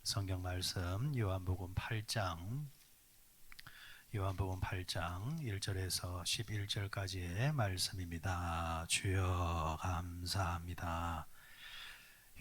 성경 말씀 요한복음 8장 1절에서 11절까지의 말씀입니다. 주여 감사합니다.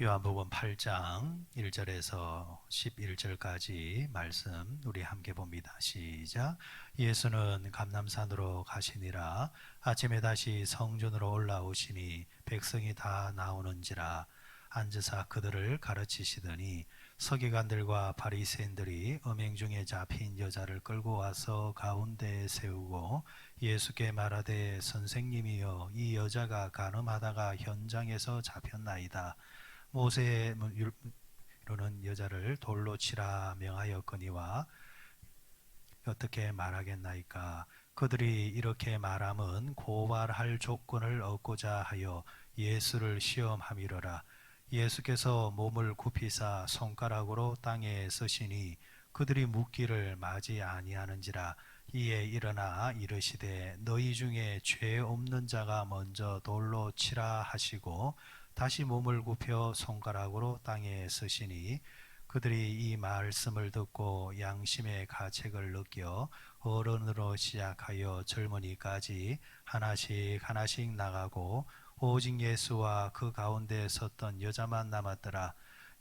요한복음 8장 1절에서 11절까지 말씀 우리 함께 봅니다. 시작. 예수는 감람산으로 가시니라. 아침에 다시 성전으로 올라오시니 백성이 다 나오는지라. 앉으사 그들을 가르치시더니 서기관들과 바리새인들이 음행 중에 잡힌 여자를 끌고 와서 가운데에 세우고 예수께 말하되 선생님이여 이 여자가 간음하다가 현장에서 잡혔나이다. 모세의 율로는 여자를 돌로 치라 명하였거니와 어떻게 말하겠나이까. 그들이 이렇게 말함은 고발할 조건을 얻고자 하여 예수를 시험함이로라. 예수께서 몸을 굽히사 손가락으로 땅에 쓰시니 그들이 묻기를 마지 아니하는지라. 이에 일어나 이르시되 너희 중에 죄 없는 자가 먼저 돌로 치라 하시고 다시 몸을 굽혀 손가락으로 땅에 쓰시니 그들이 이 말씀을 듣고 양심의 가책을 느껴 어른으로 시작하여 젊은이까지 하나씩 나가고 오직 예수와 그 가운데 섰던 여자만 남았더라.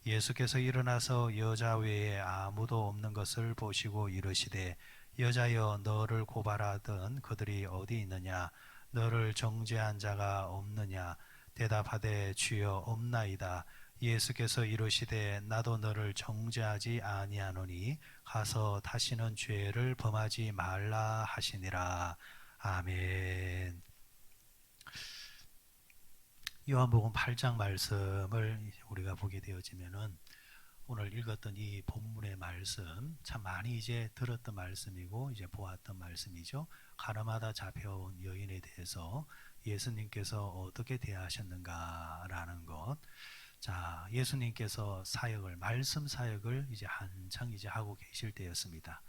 예수께서 일어나서 여자 외에 아무도 없는 것을 보시고 이르시되 여자여 너를 고발하던 그들이 어디 있느냐? 너를 정죄한 자가 없느냐? 대답하되 주여 없나이다. 예수께서 이르시되 나도 너를 정죄하지 아니하노니 가서 다시는 죄를 범하지 말라 하시니라. 아멘. 요한복음 8장 말씀을 우리가 보게 되어지면은 오늘 읽었던 이 본문의 말씀 참 많이 이제 들었던 말씀이고 이제 보았던 말씀이죠. 가늠하다 잡혀온 여인에 대해서 예수님께서 어떻게 대하셨는가라는 것. 자, 예수님께서 말씀 사역을 이제 한창 이제 하고 계실 때였습니다.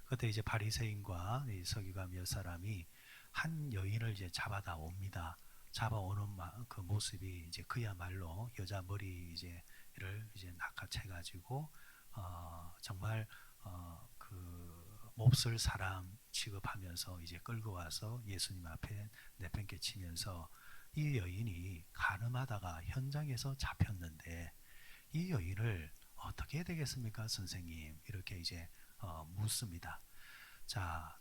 그때 이제 바리새인과 서기관 몇 사람이 한 여인을 이제 잡아다 옵니다. 잡아오는 그 모습이 이제 그야말로 여자 머리 이제를 이제 낚아채가지고 정말 그 몹쓸 사람 취급하면서 이제 끌고 와서 예수님 앞에 내팽개치면서 이 여인이 간음하다가 현장에서 잡혔는데 이 여인을 어떻게 해야 되겠습니까, 선생님? 이렇게 이제 묻습니다. 자,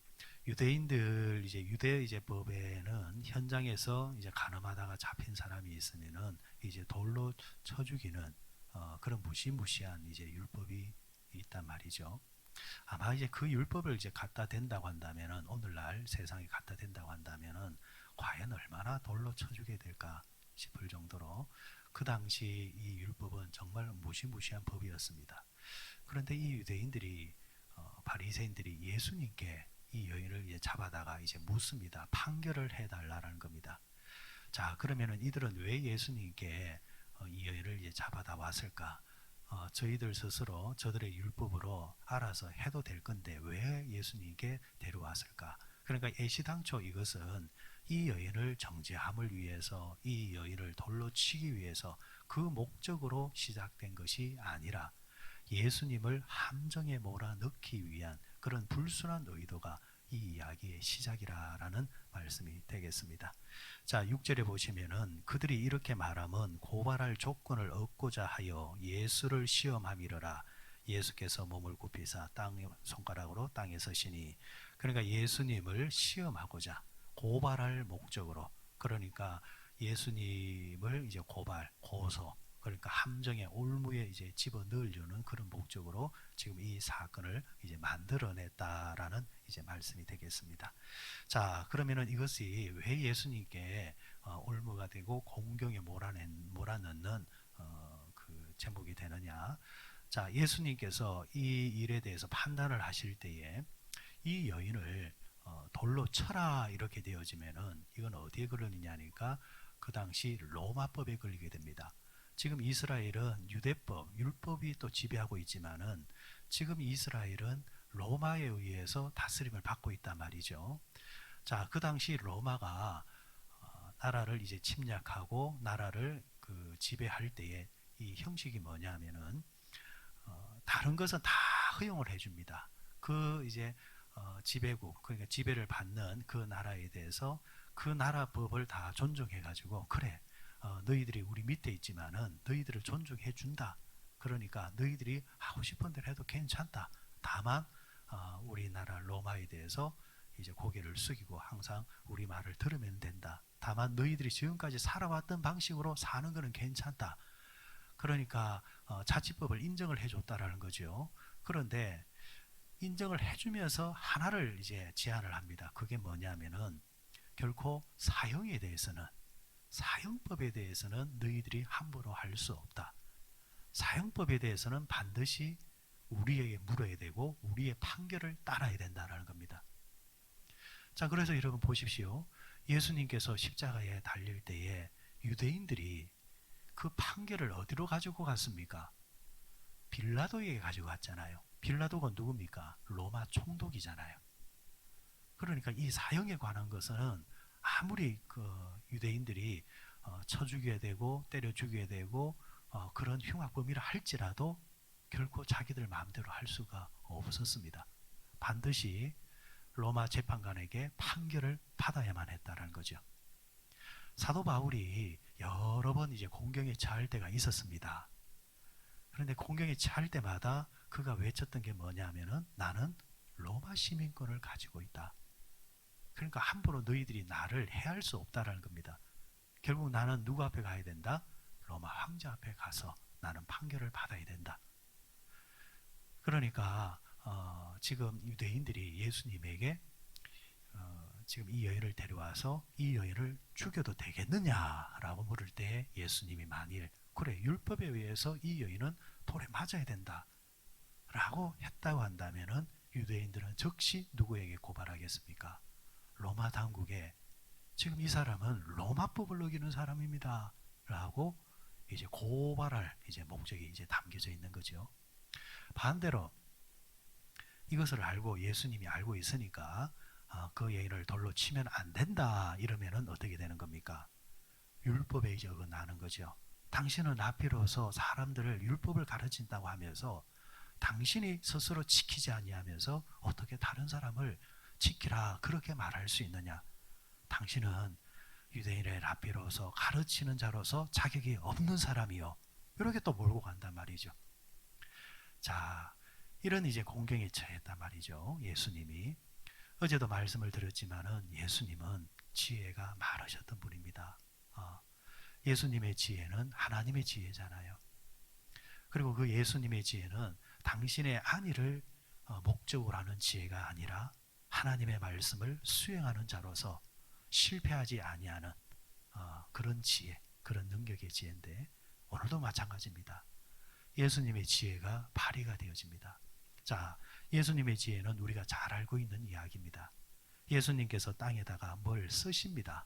유대인들 유대 법에는 현장에서 이제 간음하다가 잡힌 사람이 있으면은 이제 돌로 쳐 죽이는 그런 무시무시한 이제 율법이 있단 말이죠. 아마 이제 그 율법을 이제 갖다 댄다고 한다면은 오늘날 세상에 갖다 댄다고 한다면은 과연 얼마나 돌로 쳐주게 될까 싶을 정도로 그 당시 이 율법은 정말 무시무시한 법이었습니다. 그런데 이 유대인들이 바리새인들이 예수님께 이 여인을 이제 잡아다가 이제 묻습니다. 판결을 해달라는 겁니다. 자, 그러면은 이들은 왜 예수님께 이 여인을 이제 잡아다 왔을까? 저희들 스스로 저들의 율법으로 알아서 해도 될 건데 왜 예수님께 데려왔을까? 그러니까 애시당초 이것은 이 여인을 정죄함을 위해서, 이 여인을 돌로 치기 위해서 그 목적으로 시작된 것이 아니라 예수님을 함정에 몰아넣기 위한 그런 불순한 의도가 이 이야기의 시작이라는 말씀이 되겠습니다. 자, 6절에 보시면은 그들이 이렇게 말함은 고발할 조건을 얻고자 하여 예수를 시험함이러라. 예수께서 몸을 굽히사 손가락으로 땅에 서시니, 그러니까 예수님을 시험하고자 고발할 목적으로, 그러니까 예수님을 이제 고소, 그러니까 함정의 올무에 이제 집어 넣으려는 그런 목적으로 지금 이 사건을 이제 만들어냈다라는 이제 말씀이 되겠습니다. 자, 그러면은 이것이 왜 예수님께 올무가 되고 공경에 몰아넣는 그 제목이 되느냐? 자, 예수님께서 이 일에 대해서 판단을 하실 때에 이 여인을 돌로 쳐라 이렇게 되어지면은 이건 어디에 걸리느냐니까 그 당시 로마법에 걸리게 됩니다. 지금 이스라엘은 유대법, 율법이 또 지배하고 있지만은 지금 이스라엘은 로마에 의해서 다스림을 받고 있단 말이죠. 자, 그 당시 로마가 나라를 이제 침략하고 나라를 그 지배할 때에 이 형식이 뭐냐면은 다른 것은 다 허용을 해줍니다. 그 이제 지배국, 그러니까 지배를 받는 그 나라에 대해서 그 나라 법을 다 존중해가지고, 그래, 너희들이 우리 밑에 있지만은 너희들을 존중해 준다. 그러니까 너희들이 하고 싶은 대로 해도 괜찮다. 다만 우리나라 로마에 대해서 이제 고개를 숙이고 항상 우리 말을 들으면 된다. 다만 너희들이 지금까지 살아왔던 방식으로 사는 것은 괜찮다. 그러니까 자치법을 인정을 해줬다라는 거죠. 그런데 인정을 해주면서 하나를 이제 제안을 합니다. 그게 뭐냐면은 결코 사형법에 대해서는 너희들이 함부로 할 수 없다. 사형법에 대해서는 반드시 우리에게 물어야 되고 우리의 판결을 따라야 된다라는 겁니다. 자, 그래서 여러분 보십시오. 예수님께서 십자가에 달릴 때에 유대인들이 그 판결을 어디로 가지고 갔습니까? 빌라도에게 가지고 갔잖아요. 빌라도가 누굽니까? 로마 총독이잖아요. 그러니까 이 사형에 관한 것은 아무리 그 유대인들이 쳐 죽여야 되고 때려 죽여야 되고 그런 흉악범이라 할지라도 결코 자기들 마음대로 할 수가 없었습니다. 반드시 로마 재판관에게 판결을 받아야만 했다는 거죠. 사도 바울이 여러 번 이제 공경에 처할 때가 있었습니다. 그런데 공경에 처할 때마다 그가 외쳤던 게 뭐냐면은 나는 로마 시민권을 가지고 있다. 그러니까 함부로 너희들이 나를 해할 수 없다라는 겁니다. 결국 나는 누구 앞에 가야 된다? 로마 황제 앞에 가서 나는 판결을 받아야 된다. 그러니까 지금 유대인들이 예수님에게 지금 이 여인을 데려와서 이 여인을 죽여도 되겠느냐라고 물을 때 예수님이 만일 그래 율법에 의해서 이 여인은 돌에 맞아야 된다 라고 했다고 한다면은 유대인들은 즉시 누구에게 고발하겠습니까? 로마 당국에 지금 이 사람은 로마법을 어기는 사람입니다 라고 이제 고발할 이제 목적이 이제 담겨져 있는 거죠. 반대로 이것을 알고 예수님이 알고 있으니까 그 여인을 돌로 치면 안 된다 이러면은 어떻게 되는 겁니까? 율법에 이제 어긋나는 거죠. 당신은 나비로서 사람들을 율법을 가르친다고 하면서 당신이 스스로 지키지 아니하면서 어떻게 다른 사람을 지키라 그렇게 말할 수 있느냐? 당신은 유대인의 랍비로서 가르치는 자로서 자격이 없는 사람이요. 이렇게 또 몰고 간단 말이죠. 자, 이런 이제 공경에 처했단 말이죠. 예수님이. 어제도 말씀을 드렸지만은 예수님은 지혜가 많으셨던 분입니다. 예수님의 지혜는 하나님의 지혜잖아요. 그리고 그 예수님의 지혜는 당신의 안위를 목적으로 하는 지혜가 아니라 하나님의 말씀을 수행하는 자로서 실패하지 아니하는 그런 지혜, 그런 능력의 지혜인데 오늘도 마찬가지입니다. 예수님의 지혜가 발휘가 되어집니다. 자, 예수님의 지혜는 우리가 잘 알고 있는 이야기입니다. 예수님께서 땅에다가 뭘 쓰십니다.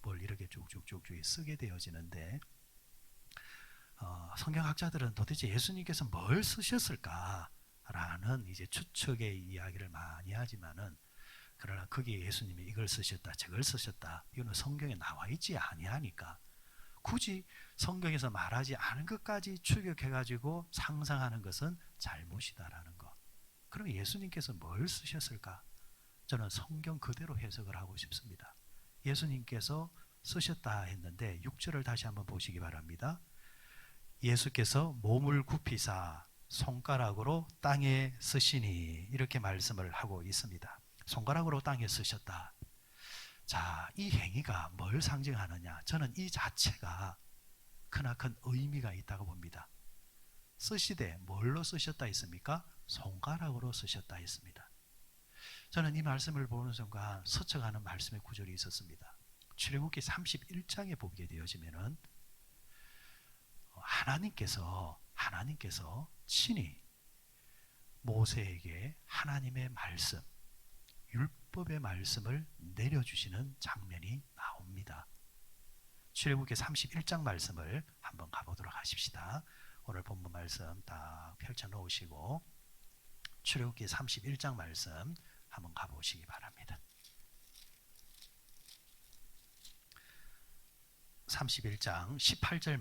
뭘 이렇게 쭉쭉쭉 쓰게 되어지는데 성경학자들은 도대체 예수님께서 뭘 쓰셨을까라는 이제 추측의 이야기를 많이 하지만은 그러나 거기에 예수님이 이걸 쓰셨다 저걸 쓰셨다 이거는 성경에 나와 있지 아니하니까 굳이 성경에서 말하지 않은 것까지 추격해가지고 상상하는 것은 잘못이다라는 것. 그럼 예수님께서 뭘 쓰셨을까? 저는 성경 그대로 해석을 하고 싶습니다. 예수님께서 쓰셨다 했는데 6절을 다시 한번 보시기 바랍니다. 예수께서 몸을 굽히사 손가락으로 땅에 쓰시니 이렇게 말씀을 하고 있습니다. 손가락으로 땅에 쓰셨다. 자, 이 행위가 뭘 상징하느냐? 저는 이 자체가 크나큰 의미가 있다고 봅니다. 쓰시되 뭘로 쓰셨다 했습니까? 손가락으로 쓰셨다 했습니다. 저는 이 말씀을 보는 순간 스쳐가는 말씀의 구절이 있었습니다. 출애굽기 31장에 보게 되어지면은 하나님께서 친히 모세에게 하나님의 말씀, 율법의 말씀을 내려주시는 장면이 나옵니다. 출애굽기 31장 말씀을 한번 가보도록 하십시다. 오늘 본문 말씀 딱 펼쳐 놓으시고 출애굽기 31장 말씀 한번 가보시기 바랍니다. 31장 18절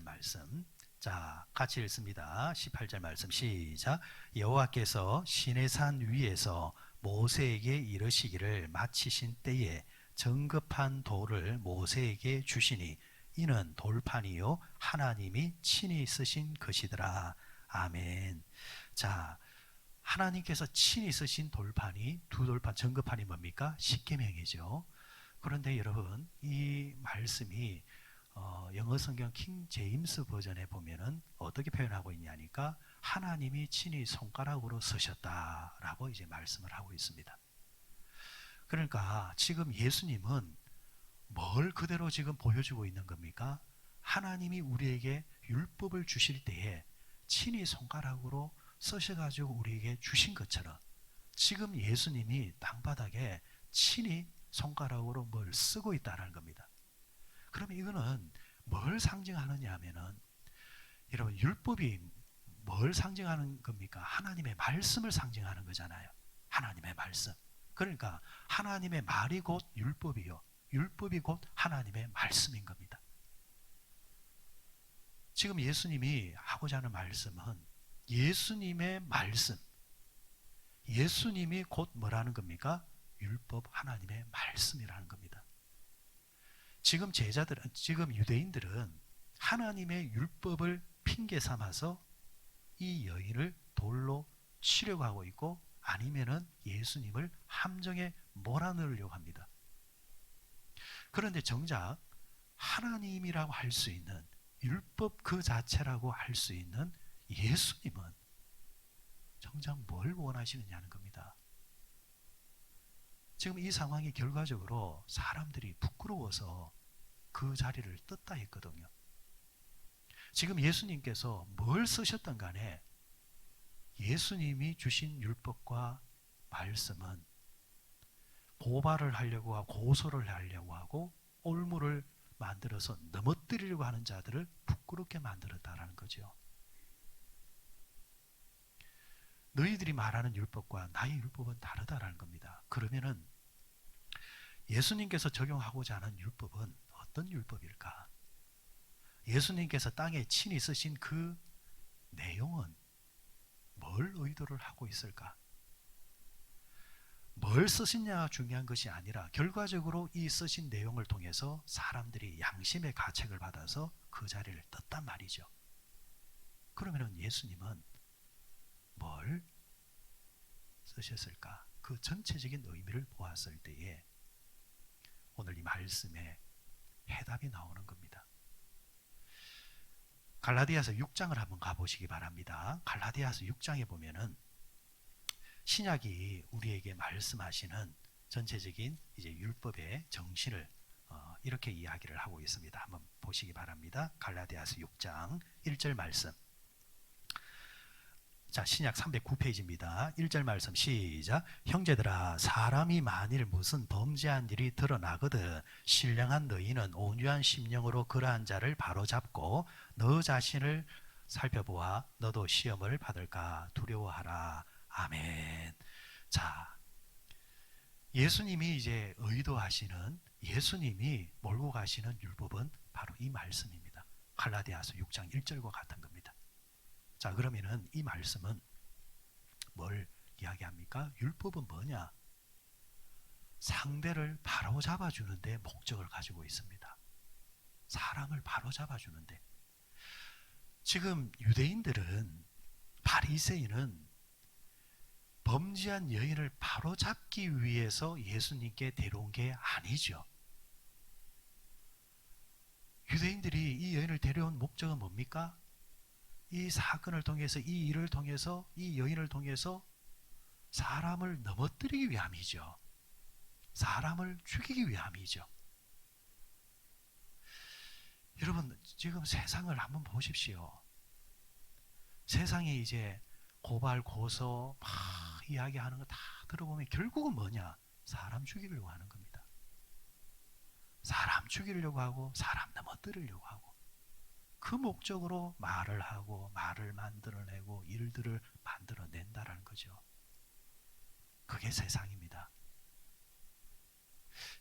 말씀 자, 같이 읽습니다. 18절 말씀 시작. 여호와께서 시내산 위에서 모세에게 이르시기를 마치신 때에 정급한 돌을 모세에게 주시니 이는 돌판이요 하나님이 친히 쓰신 것이더라. 아멘. 자, 하나님께서 친히 쓰신 돌판이 두 돌판, 정급판이 뭡니까? 십계명이죠. 그런데 여러분, 이 말씀이 영어 성경 킹 제임스 버전에 보면은 어떻게 표현하고 있냐니까 하나님이 친히 손가락으로 쓰셨다라고 이제 말씀을 하고 있습니다. 그러니까 지금 예수님은 뭘 그대로 지금 보여주고 있는 겁니까? 하나님이 우리에게 율법을 주실 때에 친히 손가락으로 쓰셔가지고 우리에게 주신 것처럼 지금 예수님이 땅바닥에 친히 손가락으로 뭘 쓰고 있다는 겁니다. 그러면 이거는 뭘 상징하느냐 하면은 여러분 율법이 뭘 상징하는 겁니까? 하나님의 말씀을 상징하는 거잖아요. 하나님의 말씀. 그러니까 하나님의 말이 곧 율법이요. 율법이 곧 하나님의 말씀인 겁니다. 지금 예수님이 하고자 하는 말씀은 예수님의 말씀. 예수님이 곧 뭐라는 겁니까? 율법 하나님의 말씀이라는 겁니다. 지금 제자들은, 지금 유대인들은 하나님의 율법을 핑계 삼아서 이 여인을 돌로 치려고 하고 있고 아니면은 예수님을 함정에 몰아넣으려고 합니다. 그런데 정작 하나님이라고 할 수 있는 율법 그 자체라고 할 수 있는 예수님은 정작 뭘 원하시느냐는 겁니다. 지금 이 상황이 결과적으로 사람들이 부끄러워서 그 자리를 떴다 했거든요. 지금 예수님께서 뭘 쓰셨던 간에 예수님이 주신 율법과 말씀은 고발을 하려고 하고 고소를 하려고 하고 올무를 만들어서 넘어뜨리려고 하는 자들을 부끄럽게 만들었다라는 거죠. 너희들이 말하는 율법과 나의 율법은 다르다라는 겁니다. 그러면은 예수님께서 적용하고자 하는 율법은 어떤 율법일까? 예수님께서 땅에 친히 쓰신 그 내용은 뭘 의도를 하고 있을까? 뭘 쓰시냐가 중요한 것이 아니라 결과적으로 이 쓰신 내용을 통해서 사람들이 양심의 가책을 받아서 그 자리를 떴단 말이죠. 그러면 예수님은 뭘 쓰셨을까? 그 전체적인 의미를 보았을 때에 오늘 이 말씀에 해답이 나오는 겁니다. 갈라디아서 6장을 한번 가보시기 바랍니다. 갈라디아서 6장에 보면은 신약이 우리에게 말씀하시는 전체적인 이제 율법의 정신을 이렇게 이야기를 하고 있습니다. 한번 보시기 바랍니다. 갈라디아서 6장 1절 말씀. 자, 신약 309페이지입니다. 1절 말씀 시작. 형제들아, 사람이 만일 무슨 범죄한 일이 드러나거든 신령한 너희는 온유한 심령으로 그러한 자를 바로잡고 너 자신을 살펴보아 너도 시험을 받을까 두려워하라. 아멘. 자, 예수님이 이제 의도하시는, 예수님이 몰고 가시는 율법은 바로 이 말씀입니다. 갈라디아서 6장 1절과 같은 겁니다. 자, 그러면은 이 말씀은 뭘 이야기합니까? 율법은 뭐냐? 상대를 바로 잡아주는데 목적을 가지고 있습니다. 사람을 바로 잡아주는데. 지금 유대인들은, 바리새인은 범죄한 여인을 바로 잡기 위해서 예수님께 데려온 게 아니죠. 유대인들이 이 여인을 데려온 목적은 뭡니까? 이 사건을 통해서, 이 일을 통해서, 이 여인을 통해서 사람을 넘어뜨리기 위함이죠. 사람을 죽이기 위함이죠. 여러분, 지금 세상을 한번 보십시오. 세상에 이제 고발, 고소, 막 이야기하는 거 다 들어보면 결국은 뭐냐? 사람 죽이려고 하는 겁니다. 사람 죽이려고 하고, 사람 넘어뜨리려고 하고. 그 목적으로 말을 하고 말을 만들어내고 일들을 만들어낸다라는 거죠. 그게 세상입니다.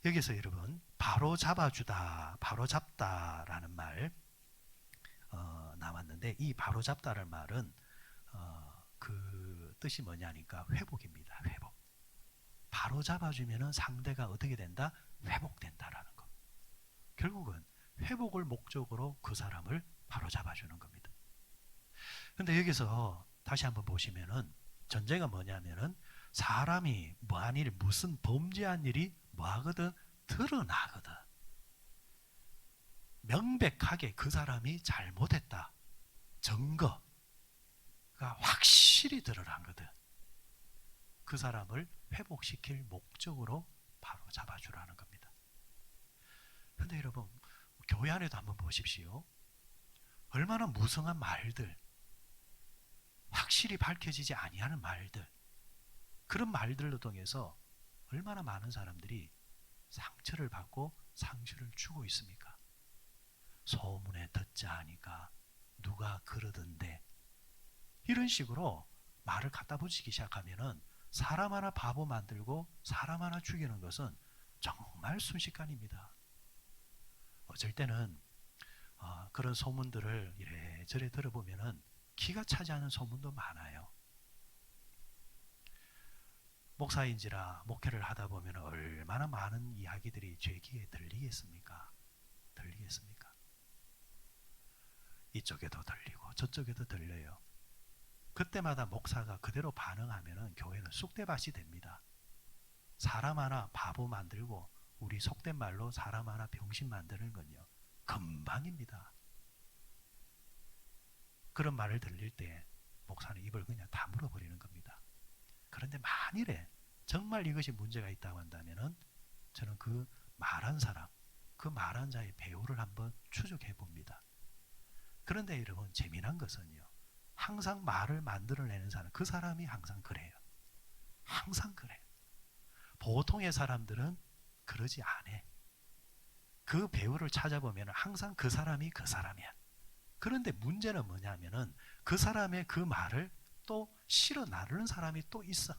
여기서 여러분 바로 잡아주다, 바로 잡다라는 말 나왔는데 이 바로잡다라는 말은 그 뜻이 뭐냐니까 회복입니다. 회복. 바로잡아주면은 상대가 어떻게 된다? 회복된다라는 거. 결국은 회복을 목적으로 그 사람을 바로잡아주는 겁니다. 근데 여기서 다시 한번 보시면은 전제가 뭐냐면은 사람이 뭐한 일, 무슨 범죄한 일이 뭐하거든? 드러나거든. 명백하게 그 사람이 잘못했다. 증거가 확실히 드러나거든. 그 사람을 회복시킬 목적으로 바로 잡아주라는 겁니다. 근데 여러분, 교회 안에도 한번 보십시오. 얼마나 무성한 말들, 확실히 밝혀지지 아니하는 말들, 그런 말들로 통해서 얼마나 많은 사람들이 상처를 받고 상처를 주고 있습니까? 소문에 듣자 하니까 누가 그러던데, 이런 식으로 말을 갖다 붙이기 시작하면은 사람 하나 바보 만들고 사람 하나 죽이는 것은 정말 순식간입니다. 어쩔 때는 그런 소문들을 이래저래 들어보면은 기가 차지 않은 소문도 많아요. 목사인지라 목회를 하다 보면 얼마나 많은 이야기들이 제 귀에 들리겠습니까? 들리겠습니까? 이쪽에도 들리고 저쪽에도 들려요. 그때마다 목사가 그대로 반응하면 교회는 쑥대밭이 됩니다. 사람 하나 바보 만들고 우리 속된 말로 사람 하나 병신 만드는 건요, 금방입니다. 그런 말을 들릴 때 목사는 입을 그냥 다물어 버리는 겁니다. 그런데 만일에 정말 이것이 문제가 있다고 한다면은 저는 그 말한 사람, 그 말한 자의 배우를 한번 추적해 봅니다. 그런데 여러분, 재미난 것은요, 항상 말을 만들어내는 사람, 그 사람이 항상 그래요. 항상 그래. 보통의 사람들은 그러지 않아. 그 배우를 찾아보면 항상 그 사람이 그 사람이야. 그런데 문제는 뭐냐면은 그 사람의 그 말을 또 실어 나르는 사람이 또 있어.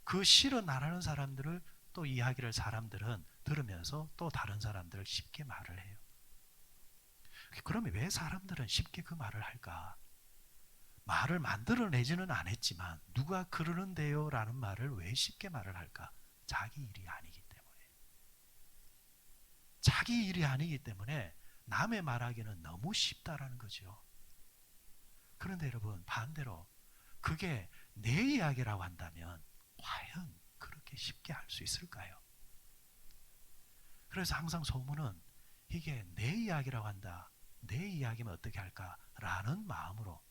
그 실어 나르는 사람들을 또 이야기를 사람들은 들으면서 또 다른 사람들을 쉽게 말을 해요. 그러면 왜 사람들은 쉽게 그 말을 할까? 말을 만들어내지는 않았지만 누가 그러는데요 라는 말을 왜 쉽게 말을 할까? 자기 일이 아니기 때문에. 자기 일이 아니기 때문에 남의 말하기는 너무 쉽다라는 거죠. 그런데 여러분, 반대로 그게 내 이야기라고 한다면 과연 그렇게 쉽게 할 수 있을까요? 그래서 항상 소문은 이게 내 이야기라고 한다, 내 이야기면 어떻게 할까라는 마음으로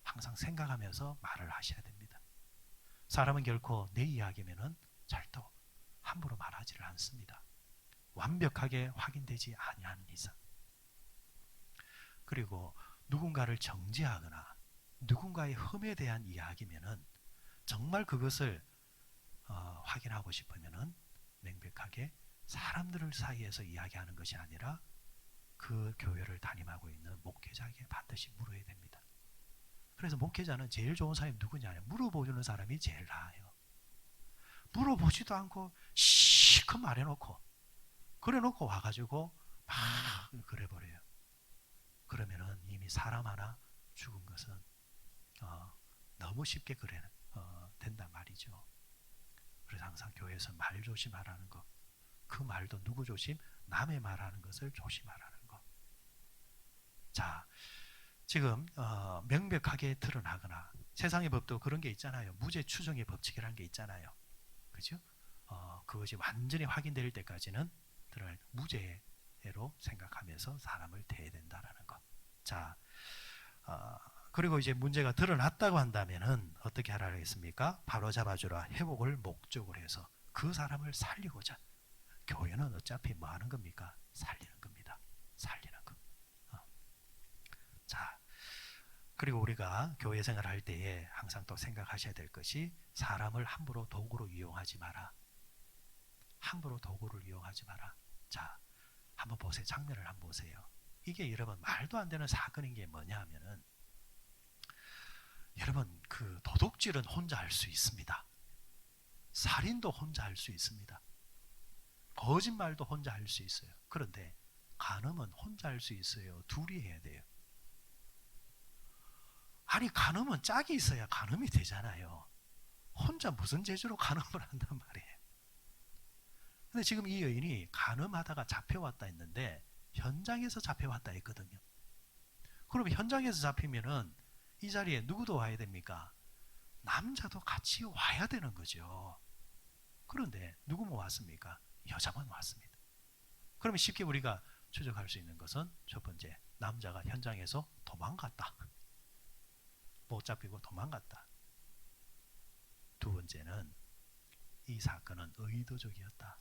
항상 생각하면서 말을 하셔야 됩니다. 사람은 결코 내 이야기면은 절대 함부로 말하지를 않습니다. 완벽하게 확인되지 아니하는 이상. 그리고 누군가를 정죄하거나 누군가의 흠에 대한 이야기면은 정말 그것을 확인하고 싶으면은 명백하게 사람들 사이에서 이야기하는 것이 아니라 그 교회를 담임하고 있는 목회자에게 반드시 물어야 됩니다. 그래서 목회자는 제일 좋은 사람이 누구냐? 물어보는 사람이 제일 나아요. 물어보지도 않고 시커 말해놓고 그래놓고 와가지고 막 그래버려요. 그러면은 이미 사람 하나 죽은 것은 너무 쉽게 그래 된단 말이죠. 그래서 항상 교회에서 말 조심하라는 것. 그 말도 누구 조심? 남의 말하는 것을 조심하라는 것. 자, 지금 명백하게 드러나거나 세상의 법도 그런 게 있잖아요. 무죄 추정의 법칙이라는 게 있잖아요. 그죠? 그것이 완전히 확인될 때까지는 무죄로 생각하면서 사람을 대해야 된다라는 것. 자, 그리고 이제 문제가 드러났다고 한다면은 어떻게 하라 그랬습니까? 바로 잡아주라. 회복을 목적으로 해서 그 사람을 살리고자. 교회는 어차피 뭐 하는 겁니까? 살리는 겁니다. 살리는 것. 자, 그리고 우리가 교회 생활할 때에 항상 또 생각하셔야 될 것이 사람을 함부로 도구로 이용하지 마라. 함부로 도구를 이용하지 마라. 자, 한번 보세요. 장면을 한번 보세요. 이게 여러분 말도 안 되는 사건인 게 뭐냐 하면은 여러분 그 도둑질은 혼자 할 수 있습니다. 살인도 혼자 할 수 있습니다. 거짓말도 혼자 할 수 있어요. 그런데 간음은 혼자 할 수 있어요? 둘이 해야 돼요? 아니, 간음은 짝이 있어야 간음이 되잖아요. 혼자 무슨 재주로 간음을 한단 말이에요. 근데 지금 이 여인이 간음하다가 잡혀왔다 했는데 현장에서 잡혀왔다 했거든요. 그럼 현장에서 잡히면은 이 자리에 누구도 와야 됩니까? 남자도 같이 와야 되는 거죠. 그런데 누구만 왔습니까? 여자만 왔습니다. 그러면 쉽게 우리가 추적할 수 있는 것은 첫 번째, 남자가 현장에서 도망갔다. 못 잡히고 도망갔다. 두 번째는 이 사건은 의도적이었다.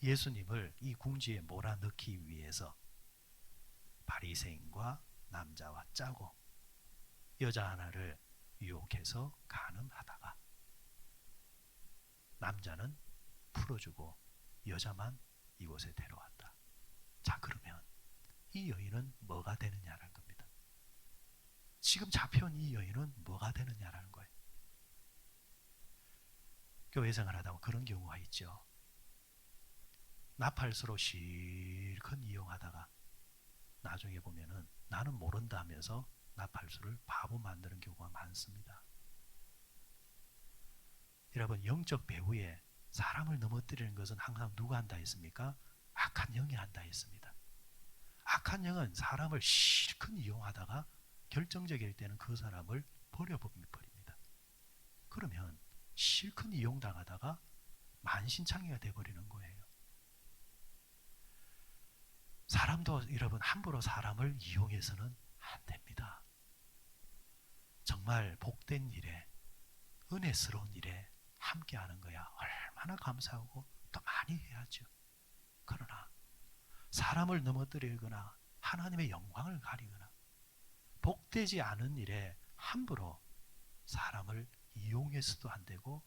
예수님을 이 궁지에 몰아넣기 위해서 바리새인과 남자와 짜고 여자 하나를 유혹해서 간음하다가 남자는 풀어주고 여자만 이곳에 데려왔다. 자, 그러면 이 여인은 뭐가 되느냐라는 겁니다. 지금 잡혀온 이 여인은 뭐가 되느냐라는 거예요. 교회 생활하다 보면 그런 경우가 있죠. 나팔수로 실컷 이용하다가 나중에 보면은 나는 모른다 하면서 나팔수를 바보 만드는 경우가 많습니다. 여러분, 영적 배후에 사람을 넘어뜨리는 것은 항상 누가 한다 했습니까? 악한 영이 한다 했습니다. 악한 영은 사람을 실컷 이용하다가 결정적일 때는 그 사람을 버려버립니다. 그러면 실컷 이용당하다가 만신창이가 돼버리는 거예요. 사람도 여러분 함부로 사람을 이용해서는 안 됩니다. 정말 복된 일에, 은혜스러운 일에 함께하는 거야 얼마나 감사하고 또 많이 해야죠. 그러나 사람을 넘어뜨리거나 하나님의 영광을 가리거나 복되지 않은 일에 함부로 사람을 이용해서도 안 되고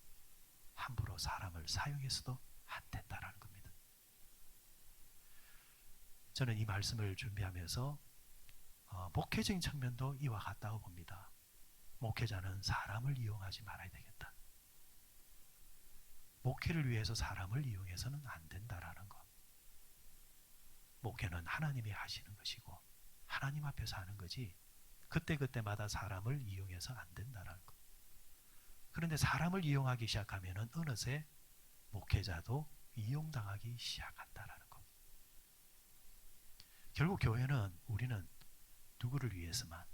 함부로 사람을 사용해서도 안 된다라는 겁니다. 저는 이 말씀을 준비하면서 목회적인 측면도 이와 같다고 봅니다. 목회자는 사람을 이용하지 말아야 되겠다. 목회를 위해서 사람을 이용해서는 안 된다라는 것. 목회는 하나님이 하시는 것이고 하나님 앞에서 하는 거지 그때그때마다 사람을 이용해서 안 된다라는 것. 그런데 사람을 이용하기 시작하면 어느새 목회자도 이용당하기 시작한다라는 것. 결국 교회는 우리는 누구를 위해서만,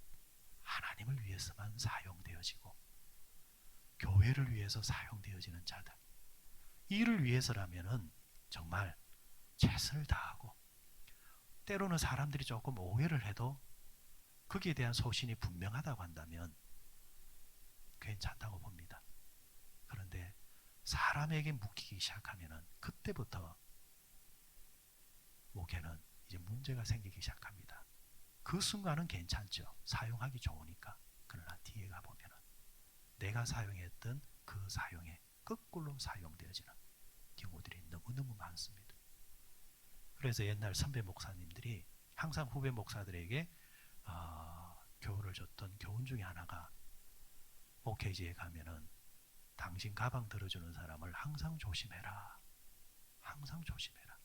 하나님을 위해서만 사용되어지고 교회를 위해서 사용되어지는 자들, 이를 위해서라면은 정말 최선을 다하고 때로는 사람들이 조금 오해를 해도 거기에 대한 소신이 분명하다고 한다면 괜찮다고 봅니다. 그런데 사람에게 묶이기 시작하면은 그때부터 목회는 이제 문제가 생기기 시작합니다. 그 순간은 괜찮죠. 사용하기 좋으니까. 그러나 뒤에 가보면은 내가 사용했던 그 사용에 거꾸로 사용되어지는 경우들이 너무너무 많습니다. 그래서 옛날 선배 목사님들이 항상 후배 목사들에게 교훈을 줬던 교훈 중에 하나가 목회지에 가면은 당신 가방 들어주는 사람을 항상 조심해라. 항상 조심해라.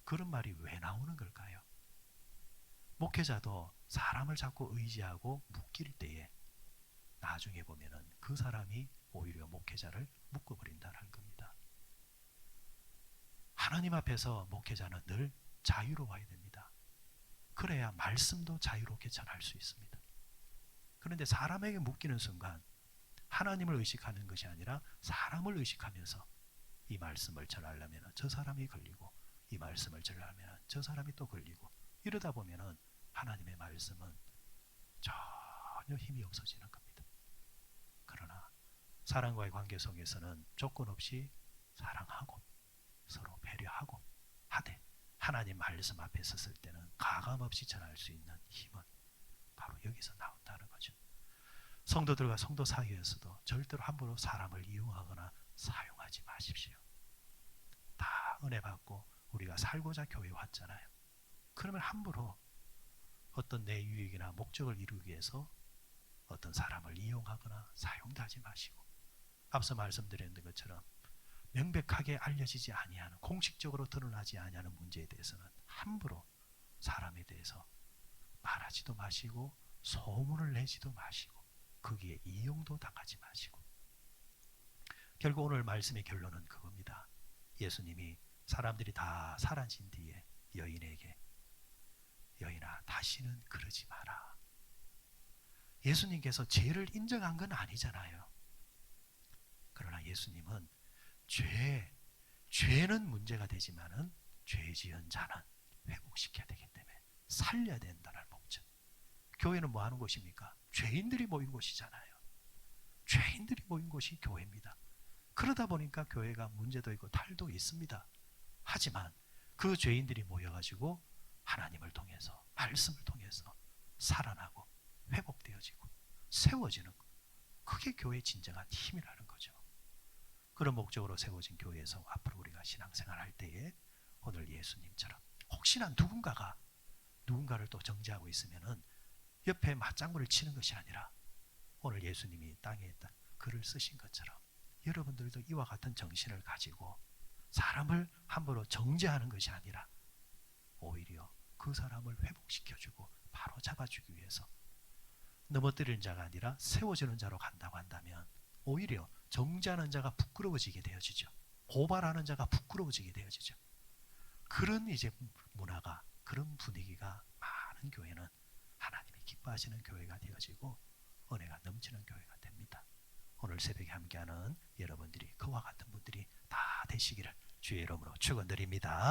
그런 말이 왜 나오는 걸까요? 목회자도 사람을 자꾸 의지하고 묶일 때에 나중에 보면은 그 사람이 오히려 목회자를 묶어버린다는 겁니다. 하나님 앞에서 목회자는 늘 자유로워야 됩니다. 그래야 말씀도 자유롭게 전할 수 있습니다. 그런데 사람에게 묶이는 순간 하나님을 의식하는 것이 아니라 사람을 의식하면서 이 말씀을 전하려면 저 사람이 걸리고 이 말씀을 전하려면 저 사람이 또 걸리고 이러다 보면은 하나님의 말씀은 전혀 힘이 없어지는 겁니다. 그러나 사람과의 관계 속에서는 조건 없이 사랑하고 서로 배려하고 하되 하나님 말씀 앞에 섰을 때는 가감없이 전할 수 있는 힘은 바로 여기서 나온다는 거죠. 성도들과 성도 사이에서도 절대로 함부로 사람을 이용하거나 사용하지 마십시오. 다 은혜 받고 우리가 살고자 교회 왔잖아요. 그러면 함부로 어떤 내 유익이나 목적을 이루기 위해서 어떤 사람을 이용하거나 사용도 하지 마시고 앞서 말씀드렸던 것처럼 명백하게 알려지지 아니하는 공식적으로 드러나지 아니하는 문제에 대해서는 함부로 사람에 대해서 말하지도 마시고 소문을 내지도 마시고 거기에 이용도 당하지 마시고. 결국 오늘 말씀의 결론은 그겁니다. 예수님이 사람들이 다 사라진 뒤에 여인에게 여인아 다시는 그러지 마라. 예수님께서 죄를 인정한 건 아니잖아요. 그러나 예수님은 죄는 문제가 되지만은 죄 지은 자는 회복시켜야 되기 때문에 살려야 된다는 목적. 교회는 뭐 하는 곳입니까? 죄인들이 모인 곳이잖아요. 죄인들이 모인 곳이 교회입니다. 그러다 보니까 교회가 문제도 있고 탈도 있습니다. 하지만 그 죄인들이 모여가지고 하나님을 통해서 말씀을 통해서 살아나고 회복되어지고 세워지는 것. 그게 교회의 진정한 힘이라는 거죠. 그런 목적으로 세워진 교회에서 앞으로 우리가 신앙생활 할 때에 오늘 예수님처럼 혹시나 누군가를 또 정죄하고 있으면은 옆에 맞장구를 치는 것이 아니라 오늘 예수님이 땅에 글을 쓰신 것처럼 여러분들도 이와 같은 정신을 가지고 사람을 함부로 정죄하는 것이 아니라 오히려 그 사람을 회복시켜주고 바로 잡아주기 위해서 넘어뜨리는 자가 아니라 세워주는 자로 간다고 한다면 오히려 정죄하는 자가 부끄러워지게 되어지죠. 고발하는 자가 부끄러워지게 되어지죠. 그런 이제 문화가, 그런 분위기가 많은 교회는 하나님이 기뻐하시는 교회가 되어지고 은혜가 넘치는 교회가 됩니다. 오늘 새벽에 함께하는 여러분들이 그와 같은 분들이 다 되시기를 주의 이름으로 축원드립니다.